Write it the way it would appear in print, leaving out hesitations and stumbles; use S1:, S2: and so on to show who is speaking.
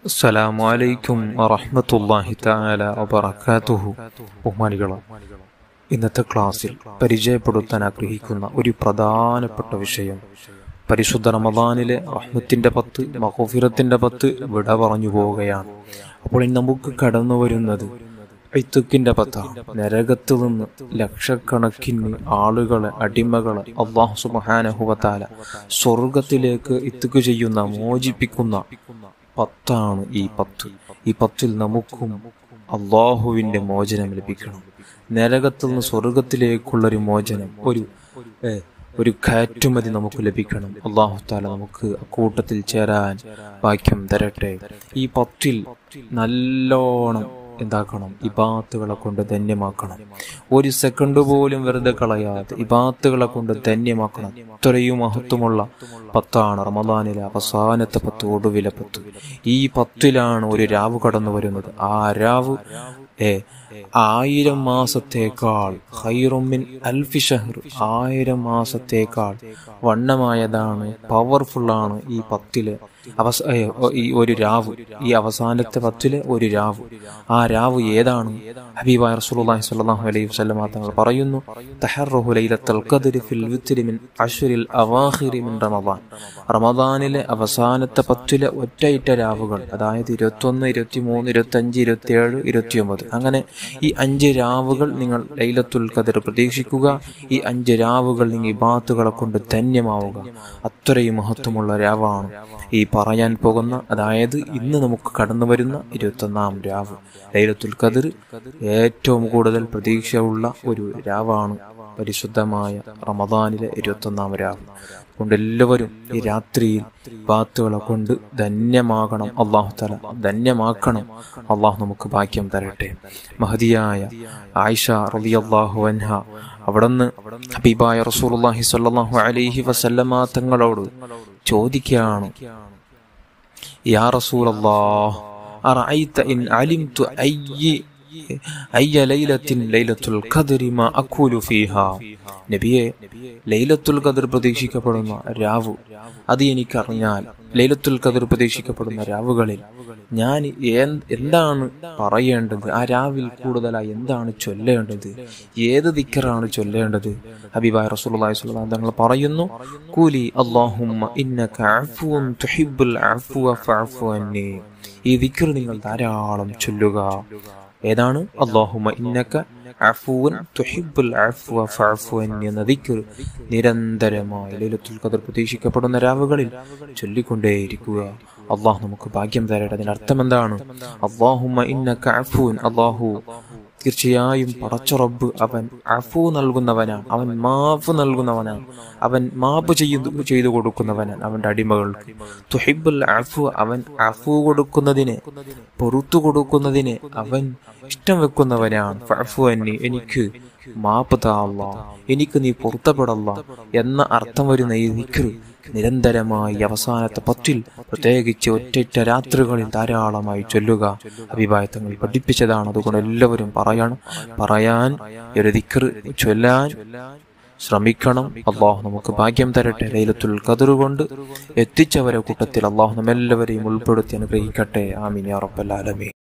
S1: അസ്സലാമു അലൈക്കും വറഹ്മത്തുള്ളാഹി തആല വബറകാതുഹു. ബഹുമാനികളെ, ഇന്നത്തെ ക്ലാസ്സിൽ പരിചയപ്പെടുത്താൻ ആഗ്രഹിക്കുന്ന ഒരു പ്രധാനപ്പെട്ട വിഷയം പരിശുദ്ധ റമദാനിലെ റഹ്മത്തിന്റെ 10, മഗ്ഫിറത്തിന്റെ 10 വിട പറഞ്ഞു പോവുകയാണ്. അപ്പോൾ നമുക്ക് കടന്നു വരുന്നത് ഇത്ഖിന്റെ 10. നരകത്തിൽ നിന്ന് ലക്ഷക്കണക്കിന് ആളുകളെ, അടിമകളെ അല്ലാഹു സുബ്ഹാനഹു വ തആല സ്വർഗത്തിലേക്ക് ഇത്ഖ് ചെയ്യുന്ന, മോചിപ്പിക്കുന്ന 10 ഈ 10. ഈ 10ൽ നമുക്കും അള്ളാഹുവിന്റെ മോചനം ലഭിക്കണം. നരകത്തിൽ നിന്ന് സ്വർഗത്തിലേക്കുള്ളൊരു മോചനം, ഒരു കയറ്റുമതി നമുക്ക് ലഭിക്കണം. അല്ലാഹു തആല നമുക്ക് അക്കൂട്ടത്തിൽ ചേരാൻ ഭാഗ്യം തരട്ടെ. ഈ 10ൽ നല്ലോണം എന്താക്കണം? ഇബാത്തുകളെ കൊണ്ട് ധന്യമാക്കണം. ഒരു സെക്കൻഡ് പോലും വെറുതെ കളയാതെ ഇബാത്തുകളെ കൊണ്ട് ധന്യമാക്കണം. ഇത്രയും മഹത്വമുള്ള 10 റമദാനിലെ അവസാനത്തെ 10, ഒടുവിലെ 10. ഈ 10ലാണ് ഒരു രാവ് കടന്നു വരുന്നത്. ആ രാവ് 1000 മാസത്തേക്കാൾ ഖൈറും മിൻ അൽഫി ഷഹർ, 1000 മാസത്തേക്കാൾ വണ്ണമായതാണ്, പവർഫുള്ളാണ് ഈ 10ലെ ഈ ഒരു രാവ്. ഈ അവസാനത്തെ 10ലെ ഒരു രാവ്. ആ രാവ് ഏതാണ്? ഹബീബായ റസൂലുള്ളാഹി സ്വല്ലല്ലാഹു അലൈഹി വസല്ലം തങ്ങൾ പറയുന്നു, തഹറഹു ലൈലത്തുൽ ഖദ്രി ഫിൽ വിത്രി മിൻ അശ്റിൽ അവാഖിരി മിൻ റമദാൻ. റമദാനിലെ അവസാനത്തെ 10ലെ ഒറ്റയിട്ട രാവുകൾ, അതായത് 21, 23, 25, 27, 29, അങ്ങനെ ഈ 5 രാവുകൾ നിങ്ങൾ ലൈലത്തുൽ ഖദ്ർ പ്രതീക്ഷിക്കുക. ഈ 5 രാവുകൾ നിങ്ങൾ ഇബാത്തുകളെ കൊണ്ട് ധന്യമാവുക. അത്രയും മഹത്വമുള്ള രാവാണ് ഈ പറയാൻ പോകുന്ന, അതായത് ഇന്ന് നമുക്ക് കടന്നു വരുന്ന 21-ാം രാവ്. ലൈലത്തുൽ ഖദ്ർ ഏറ്റവും കൂടുതൽ പ്രതീക്ഷയുള്ള ഒരു രാവാണ് പരിശുദ്ധമായ റമദാനിലെ 21-ാം രാവ്. അതുകൊണ്ട് എല്ലാവരും ഈ രാത്രിയിൽ ബാത്തുകളെ കൊണ്ട് ധന്യമാകണം. അല്ലാഹു തആല ധന്യമാക്കണം. അല്ലാഹു നമുക്ക് ഭാഗ്യം തരട്ടെ. മഹദിയായ ആയിഷ റളിയല്ലാഹു അൻഹ അവിടുന്ന് ഹബീബായ റസൂലുള്ളാഹി സ്വല്ലല്ലാഹു അലൈഹി വസല്ലമ തങ്ങളോട് ചോദിക്കുകയാണ്, യാ റസൂലല്ലാഹ് അറഅയ്ത ഇൻ അലിംതു അയ്യ ലൈലത്തിൻ ലൈലത്തുൽ ഖദ്രി മാ അഖൂലു ഫീഹാ. നബിയെ, ലൈലത്തുൽ ഖദ്ർ പ്രതീക്ഷിക്കപ്പെടുന്ന രാവ് അത് എനിക്കറിഞ്ഞാൽ, ലൈലത്തുൽ ഖദ്ർ പ്രതീക്ഷിക്കപ്പെടുന്ന രാവുകളിൽ ഞാൻ എന്താണ് പറയേണ്ടത്? ആ രാവിൽ കൂടുതലായി എന്താണ് ചൊല്ലേണ്ടത്? ഏത് ദിക്റാണ് ചൊല്ലേണ്ടത്? ഹബീബായ റസൂലുള്ളാഹി സ്വല്ലല്ലാഹു അലൈഹി വസല്ലം പറയുന്നു, ഖൂലി അല്ലാഹുമ്മ ഇന്നക അഫ്വുൻ തുഹിബ്ബുൽ അഫ്വ ഫഅഫു അന്നി. ഈ ദിക്ർ നിങ്ങൾ ധാരാളം ചൊല്ലുക. ഏതാണ്? അല്ലാഹുമ്മ ഇന്നക അഫ്വുൻ തുഹിബ്ബുൽ അഫ്വ ഫഅഫു അന്നി എന്ന ദിക്ർ നിരന്തരമായി ലൈലത്തുൽ ഖദ്ർ പ്രതീക്ഷിക്കപ്പെടുന്ന രാവുകളിൽ ചൊല്ലിക്കൊണ്ടേയിരിക്കുക. അള്ളാഹു നമുക്ക് ഭാഗ്യം തരട്ടെ. അതിന്റെ അർത്ഥം എന്താണ്? അല്ലാഹുമ്മ ഇന്നക അഫ്വുൻ, അല്ലാഹു തീർച്ചയായും പടച്ച റബ്ബ് അവൻ അഫു നൽകുന്നവനാണ്, അവൻ മാഫ് നൽകുന്നവനാണ്, അവൻ മാപ്പ് ചെയ്തു കൊടുക്കുന്നവനാണ് അവന്റെ അടിമകൾക്ക്. തുഹിബ്ബുൽ അഫു, അവൻ അഫു കൊടുക്കുന്നതിനെ, പൊറുത്തു കൊടുക്കുന്നതിനെ അവൻ ഇഷ്ടം വെക്കുന്നവനാണ്. ഫഅഫു അന്നി, എനിക്ക് മാപ്പ് താ അല്ലാഹ്, എനിക്ക് നീ പൊറുത്തപ്പെടല്ല എന്ന അർത്ഥം വരുന്ന ഈ ദിക്ർ നിരന്തരമായി അവസാനത്തെ 10ൽ, പ്രത്യേകിച്ച് ഒറ്റ രാത്രികളിൽ ധാരാളമായി ചൊല്ലുക. ഹബീബായ തങ്ങൾ പഠിപ്പിച്ചതാണ്. അതുകൊണ്ട് എല്ലാവരും പറയാൻ ഒരു ദിക്ർ ചൊല്ലാൻ ശ്രമിക്കണം. അള്ളാഹു നമുക്ക് ഭാഗ്യം തരട്ടെ. ലൈലത്തുൽ ഖദ്ർ കൊണ്ട് എത്തിച്ചവരെ കൂട്ടത്തിൽ അള്ളാഹു നമ്മെല്ലാവരെയും ഉൾപ്പെടുത്തി അനുഗ്രഹിക്കട്ടെ. ആമീൻ യാ റബ്ബൽ ആലമീൻ.